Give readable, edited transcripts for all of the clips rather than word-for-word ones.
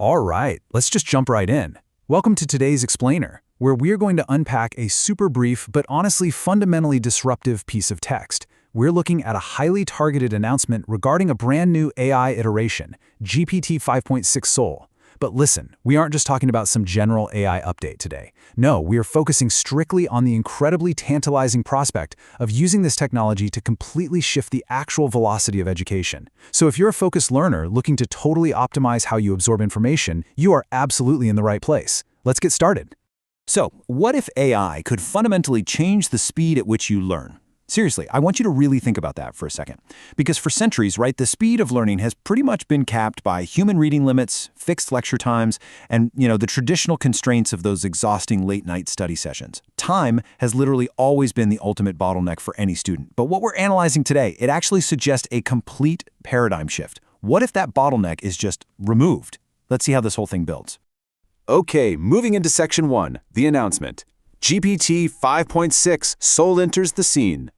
All right, let's just jump right in. Welcome to today's Explainer, where we're going to unpack a super brief but honestly fundamentally disruptive piece of text. We're looking at a highly targeted announcement regarding a brand new AI iteration, GPT-5.6 Sol. But listen, we aren't just talking about some general AI update today. No, we are focusing strictly on the incredibly tantalizing prospect of using this technology to completely shift the actual velocity of education. So if you're a focused learner looking to totally optimize how you absorb information, you are absolutely in the right place. Let's get started. So, what if AI could fundamentally change the speed at which you learn? Seriously, I want you to really think about that for a second. Because for centuries, right, the speed of learning has pretty much been capped by human reading limits, fixed lecture times, and, the traditional constraints of those exhausting late-night study sessions. Time has literally always been the ultimate bottleneck for any student. But what we're analyzing today, it actually suggests a complete paradigm shift. What if that bottleneck is just removed? Let's see how this whole thing builds. Okay, moving into Section 1, the announcement. GPT 5.6 Sol enters the scene.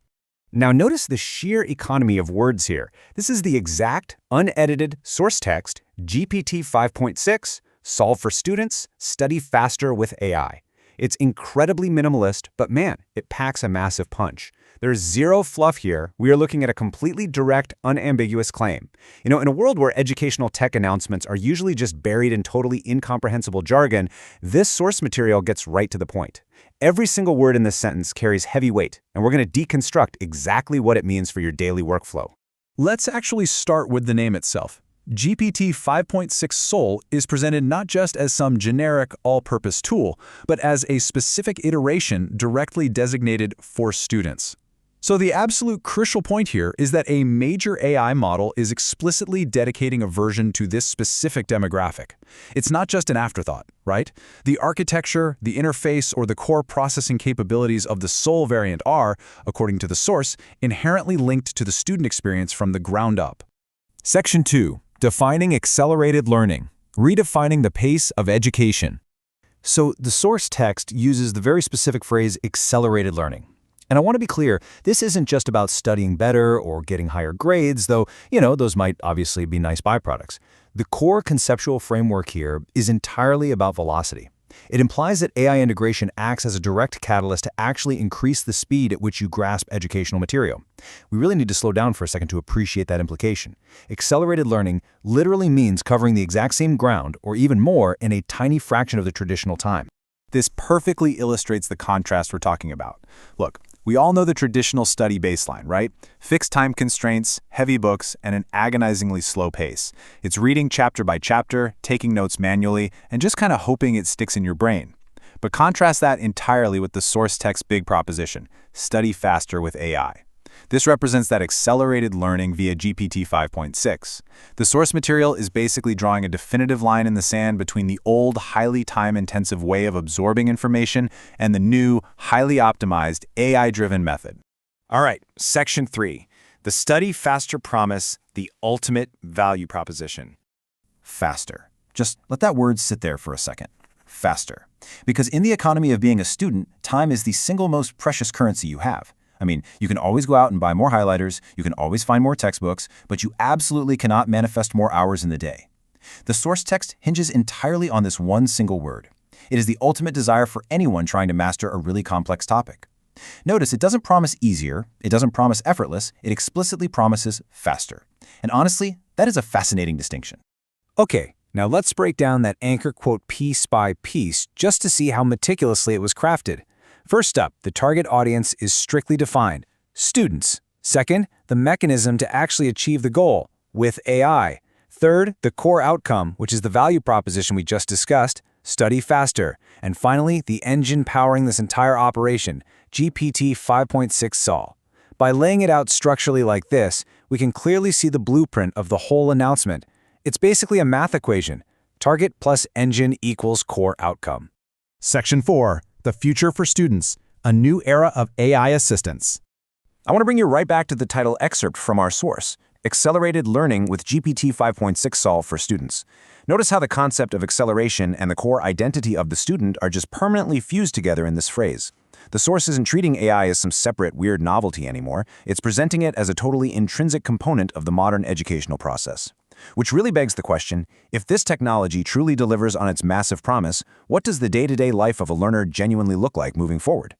Now notice the sheer economy of words here. This is the exact, unedited source text, GPT 5.6, Sol for students, study faster with AI. It's incredibly minimalist, but man, it packs a massive punch. There's zero fluff here. We are looking at a completely direct, unambiguous claim. In a world where educational tech announcements are usually just buried in totally incomprehensible jargon, this source material gets right to the point. Every single word in this sentence carries heavy weight, and we're going to deconstruct exactly what it means for your daily workflow. Let's actually start with the name itself. GPT 5.6 Sol is presented not just as some generic all-purpose tool, but as a specific iteration directly designated for students. So the absolute crucial point here is that a major AI model is explicitly dedicating a version to this specific demographic. It's not just an afterthought, right? The architecture, the interface, or the core processing capabilities of the Sol variant are, according to the source, inherently linked to the student experience from the ground up. Section 2. Defining accelerated learning. Redefining the pace of education. So the source text uses the very specific phrase accelerated learning. And I want to be clear, this isn't just about studying better or getting higher grades, though, those might obviously be nice byproducts. The core conceptual framework here is entirely about velocity. It implies that AI integration acts as a direct catalyst to actually increase the speed at which you grasp educational material. We really need to slow down for a second to appreciate that implication. Accelerated learning literally means covering the exact same ground, or even more, in a tiny fraction of the traditional time. This perfectly illustrates the contrast we're talking about. Look, we all know the traditional study baseline, right? Fixed time constraints, heavy books, and an agonizingly slow pace. It's reading chapter by chapter, taking notes manually, and just kind of hoping it sticks in your brain. But contrast that entirely with the source text big proposition, study faster with AI. This represents that accelerated learning via GPT 5.6. The source material is basically drawing a definitive line in the sand between the old, highly time-intensive way of absorbing information and the new, highly optimized, AI-driven method. All right, Section 3. The study faster promise, the ultimate value proposition. Faster. Just let that word sit there for a second. Faster. Because in the economy of being a student, time is the single most precious currency you have. You can always go out and buy more highlighters, you can always find more textbooks, but you absolutely cannot manifest more hours in the day. The source text hinges entirely on this one single word. It is the ultimate desire for anyone trying to master a really complex topic. Notice it doesn't promise easier, it doesn't promise effortless, it explicitly promises faster. And honestly, that is a fascinating distinction. Okay, now let's break down that anchor quote piece by piece just to see how meticulously it was crafted. First up, the target audience is strictly defined, students. Second, the mechanism to actually achieve the goal, with AI. Third, the core outcome, which is the value proposition we just discussed, study faster. And finally, the engine powering this entire operation, GPT 5.6 Sol. By laying it out structurally like this, we can clearly see the blueprint of the whole announcement. It's basically a math equation. Target plus engine equals core outcome. Section 4. The future for students, a new era of AI assistance. I want to bring you right back to the title excerpt from our source, Accelerated Learning with GPT 5.6 Sol for Students. Notice how the concept of acceleration and the core identity of the student are just permanently fused together in this phrase. The source isn't treating AI as some separate, weird novelty anymore. It's presenting it as a totally intrinsic component of the modern educational process. Which really begs the question, if this technology truly delivers on its massive promise, what does the day-to-day life of a learner genuinely look like moving forward?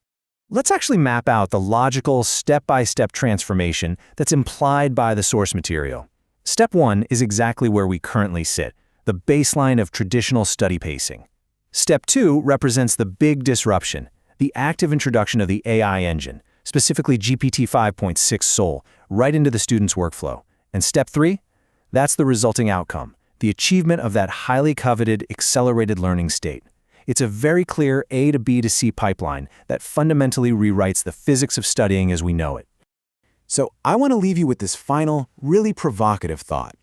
Let's actually map out the logical step-by-step transformation that's implied by the source material. Step 1 is exactly where we currently sit, the baseline of traditional study pacing. Step 2 represents the big disruption, the active introduction of the AI engine, specifically GPT-5.6 Sol, right into the student's workflow. And Step 3? That's the resulting outcome, the achievement of that highly coveted accelerated learning state. It's a very clear A to B to C pipeline that fundamentally rewrites the physics of studying as we know it. So I want to leave you with this final, really provocative thought.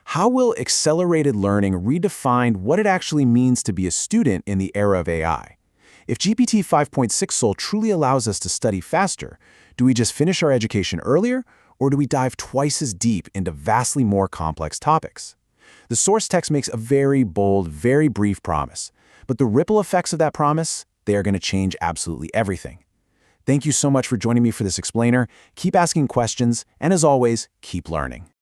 How will accelerated learning redefine what it actually means to be a student in the era of AI? If GPT 5.6 Sol truly allows us to study faster, do we just finish our education earlier, or do we dive twice as deep into vastly more complex topics? The source text makes a very bold, very brief promise. But the ripple effects of that promise, they are going to change absolutely everything. Thank you so much for joining me for this explainer. Keep asking questions, and as always, keep learning.